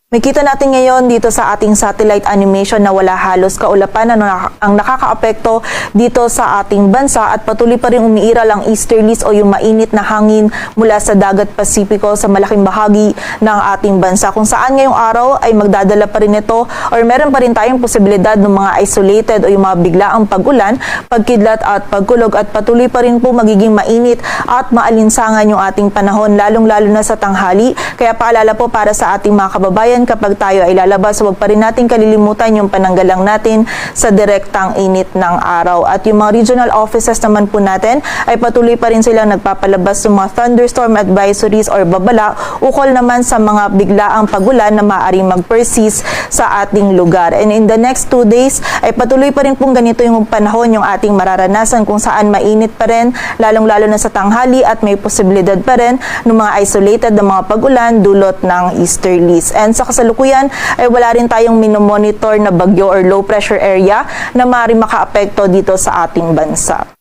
Makita natin ngayon dito sa ating satellite animation na wala halos kaulapan ang nakakaapekto dito sa ating bansa at patuloy pa rin umiiral ang easterlies o yung mainit na hangin mula sa dagat Pasipiko sa malaking bahagi ng ating bansa. Kung saan ngayong araw ay magdadala pa rin ito or meron pa rin tayong posibilidad ng mga isolated o yung mga biglaang pag-ulan, pagkidlat at pagkulog at patuloy pa rin po magiging mainit at maalinsangan yung ating panahon lalong-lalo na sa tanghali. Kaya paalala po para sa ating mga kababayan kapag tayo ay lalabas, huwag pa rin natin kalilimutan yung pananggalang natin sa direktang init ng araw. At yung mga regional offices naman po natin ay patuloy pa rin silang nagpapalabas ng mga thunderstorm advisories or babala ukol naman sa mga biglaang pagulan na maaaring mag-persist sa ating lugar. And in the next 2 days ay patuloy pa rin pong ganito yung panahon yung ating mararanasan kung saan mainit pa rin lalong-lalo na sa tanghali at may posibilidad pa rin ng mga isolated na mga pagulan dulot ng easterlies. And sa kasalukuyan ay wala rin tayong minomonitor na bagyo or low pressure area na maaaring makaapekto dito sa ating bansa.